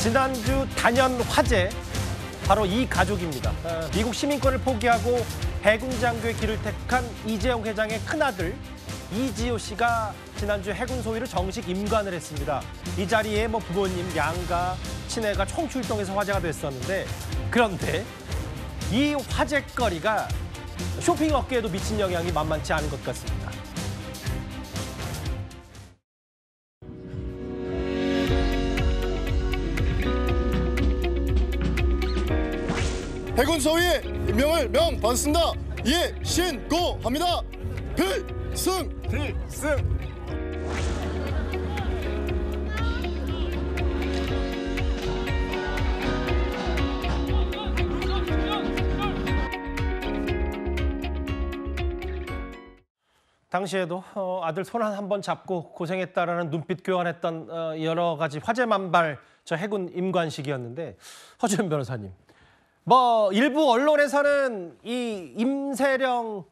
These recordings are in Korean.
지난주 단연 화제, 바로 이 가족입니다. 미국 시민권을 포기하고 해군 장교의 길을 택한 이재용 회장의 큰아들 이지호 씨가 지난주 해군 소위를 정식 임관을 했습니다. 이 자리에 부모님, 양가, 친애가 총출동해서 화제가 됐었는데, 그런데 이 화제거리가 쇼핑 업계에도 미친 영향이 만만치 않은 것 같습니다. 해군 소위의 임명을 명받습니다. 예, 신고합니다. 필승! 필승! 당시에도 아들 손 한 번 잡고 고생했다라는 눈빛 교환했던 여러 가지 화제 만발 저 해군 임관식이었는데, 허주현 변호사님, 일부 언론에서는 이 임세령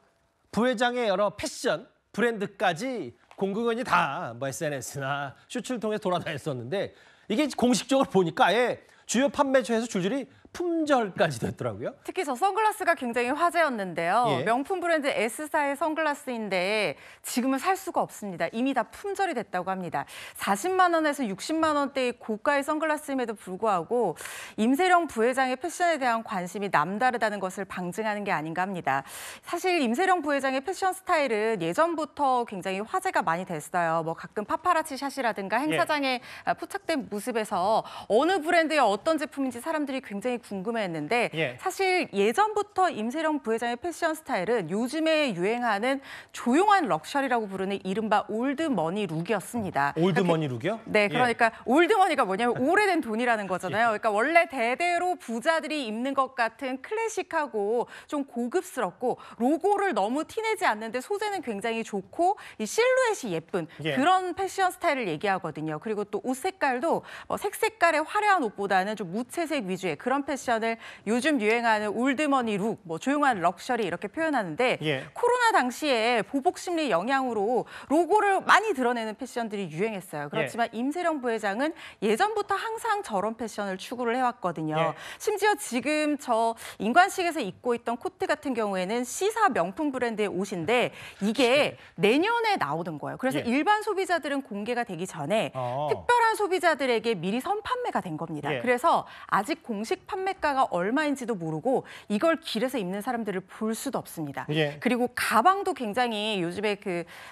부회장의 여러 패션 브랜드까지 공공연히 다 SNS나 슈츠를 통해 돌아다녔었는데, 이게 공식적으로 보니까 아예 주요 판매처에서 줄줄이 품절까지 됐더라고요. 특히 저 선글라스가 굉장히 화제였는데요. 예. 명품 브랜드 S사의 선글라스인데 지금은 살 수가 없습니다. 이미 다 품절이 됐다고 합니다. 40만 원에서 60만 원대의 고가의 선글라스임에도 불구하고 임세령 부회장의 패션에 대한 관심이 남다르다는 것을 방증하는 게 아닌가 합니다. 사실 임세령 부회장의 패션 스타일은 예전부터 굉장히 화제가 많이 됐어요. 가끔 파파라치 샷이라든가 행사장에 포착된 모습에서 어느 브랜드의 어떤 제품인지 사람들이 굉장히 궁금해했는데, 사실 예전부터 임세령 부회장의 패션 스타일은 요즘에 유행하는 조용한 럭셔리라고 부르는 이른바 올드머니 룩이었습니다. 올드머니 룩이요? 네, 그러니까 올드머니가 뭐냐면 오래된 돈이라는 거잖아요. 그러니까 원래 대대로 부자들이 입는 것 같은 클래식하고 좀 고급스럽고 로고를 너무 티내지 않는데 소재는 굉장히 좋고 이 실루엣이 예쁜 그런 패션 스타일을 얘기하거든요. 그리고 또 옷 색깔도 색색깔의 화려한 옷보다는 좀 무채색 위주의 그런 패션을 요즘 유행하는 올드머니 룩, 조용한 럭셔리 이렇게 표현하는데, 코로나 당시에 보복 심리 영향으로 로고를 많이 드러내는 패션들이 유행했어요. 그렇지만 임세령 부회장은 예전부터 항상 저런 패션을 추구를 해왔거든요. 심지어 지금 저 임관식에서 입고 있던 코트 같은 경우에는 C사 명품 브랜드의 옷인데 이게 내년에 나오는 거예요. 그래서 일반 소비자들은 공개가 되기 전에 특별한 소비자들에게 미리 선판매가 된 겁니다. 그래서 아직 공식 판매가가 얼마인지도 모르고 이걸 길에서 입는 사람들을 볼 수도 없습니다. 그리고 가방도 굉장히 요즘에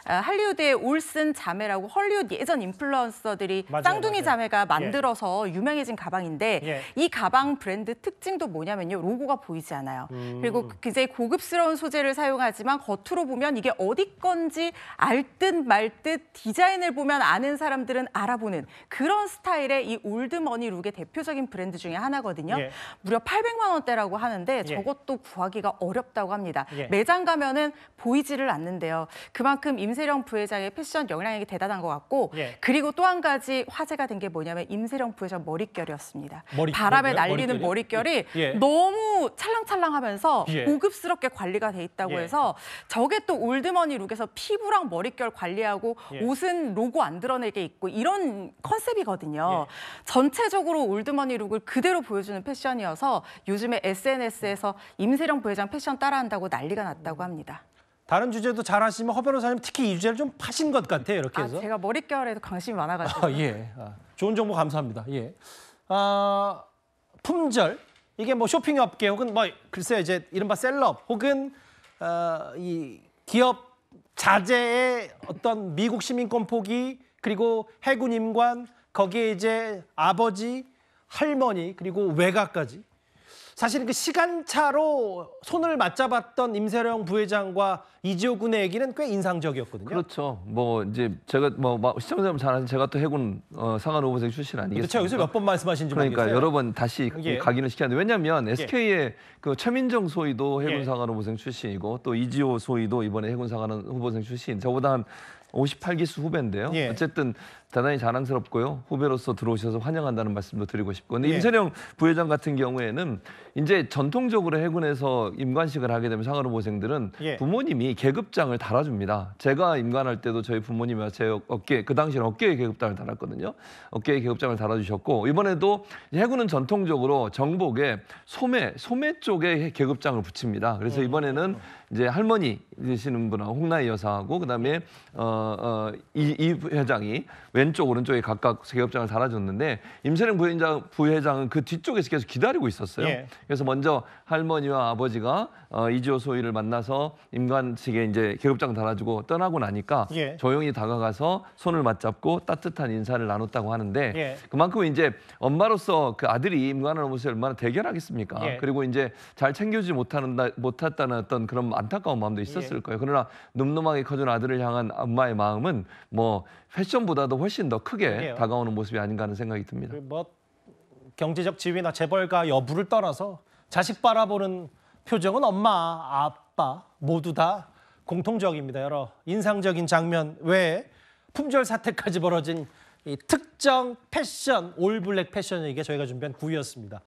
할리우드의 올슨 자매라고 헐리우드 예전 인플루언서들이 쌍둥이 자매가 만들어서 유명해진 가방인데, 이 가방 브랜드 특징도 뭐냐면요, 로고가 보이지 않아요. 그리고 굉장히 고급스러운 소재를 사용하지만 겉으로 보면 이게 어디 건지 알 듯 말 듯 디자인을 보면 아는 사람들은 알아보는 그런 스타일의 이 올드머니 룩의 대표적인 브랜드 중에 하나거든요. 무려 800만 원대라고 하는데 저것도 구하기가 어렵다고 합니다. 매장 가면은 보이지를 않는데요. 그만큼 임세령 부회장의 패션 영향력이 대단한 것 같고, 그리고 또 한 가지 화제가 된 게 뭐냐면 임세령 부회장 머릿결이었습니다. 바람에 날리는 머릿결이 너무 찰랑찰랑하면서 고급스럽게 관리가 돼 있다고 해서 저게 또 올드머니 룩에서 피부랑 머릿결 관리하고 옷은 로고 안 드러내게 입고 이런 컨셉이거든요. 전체적으로 올드머니 룩을 그대로 보여주는 패션이어서 요즘에 SNS에서 임세령 부회장 패션 따라한다고 난리가 났다고 합니다. 다른 주제도 잘 하시면 허 변호사님 특히 이 주제를 좀 파신 것 같아요, 이렇게 해서. 제가 머릿결에도 관심이 많아가지고. 좋은 정보 감사합니다. 품절, 이게 쇼핑 업계 혹은 글쎄요, 이제 이른바 셀럽 혹은 이 기업 자재의 어떤 미국 시민권 포기, 그리고 해군 임관, 거기에 이제 아버지, 할머니, 그리고 외가까지. 사실은 그 시간차로 손을 맞잡았던 임세령 부회장과 이지호 군의 얘기는 꽤 인상적이었거든요. 그렇죠. 이제 제가 시청자분 잘 아는, 제가 또 해군 상한 후보생 출신 아니겠습니까? 제가 여기서 몇 번 말씀하신지 그러니까 모르겠어요. 여러 번 다시 각인을 시켰는데, 왜냐하면 SK의 최민정 소위도 해군 상한 후보생 출신이고 또 이지호 소위도 이번에 해군 상한 후보생 출신, 저보다 한 58기수 후배인데요. 예. 어쨌든 대단히 자랑스럽고요. 후배로서 들어오셔서 환영한다는 말씀도 드리고 싶고. 근데 예. 임세령 부회장 같은 경우에는 이제 전통적으로 해군에서 임관식을 하게 되면 상하로보생들은 예. 부모님이 계급장을 달아줍니다. 제가 임관할 때도 저희 부모님이 제 어깨, 그 당시에는 어깨에 계급장을 달았거든요. 어깨에 계급장을 달아주셨고 이번에도 해군은 전통적으로 정복에 소매 쪽에 계급장을 붙입니다. 그래서 이번에는 이제 할머니 되시는 분하고 홍나희 여사하고 그다음에 이 회장이 왼쪽 오른쪽에 각각 계급장을 달아줬는데 임세령 부회장은 그 뒤쪽에서 계속 기다리고 있었어요. 예. 그래서 먼저 할머니와 아버지가 이지호 소위를 만나서 임관식에 이제 계급장 달아주고 떠나고 나니까 예. 조용히 다가가서 손을 맞잡고 따뜻한 인사를 나눴다고 하는데 예. 그만큼 이제 엄마로서 그 아들이 임관을 오면서 얼마나 대견하겠습니까? 예. 그리고 이제 잘 챙겨주지 못했다는 어떤 그런 안타까운 마음도 있었을 거예요. 그러나 늠름하게 커준 아들을 향한 엄마의 마음은 뭐 패션보다도 훨씬 더 크게 그러게요. 다가오는 모습이 아닌가 하는 생각이 듭니다. 뭐 경제적 지위나 재벌가 여부를 떠나서 자식 바라보는 표정은 엄마, 아빠 모두 다 공통적입니다. 여러 인상적인 장면 외에 품절 사태까지 벌어진 이 특정 패션, 올블랙 패션 얘기가 저희가 준비한 9위였습니다.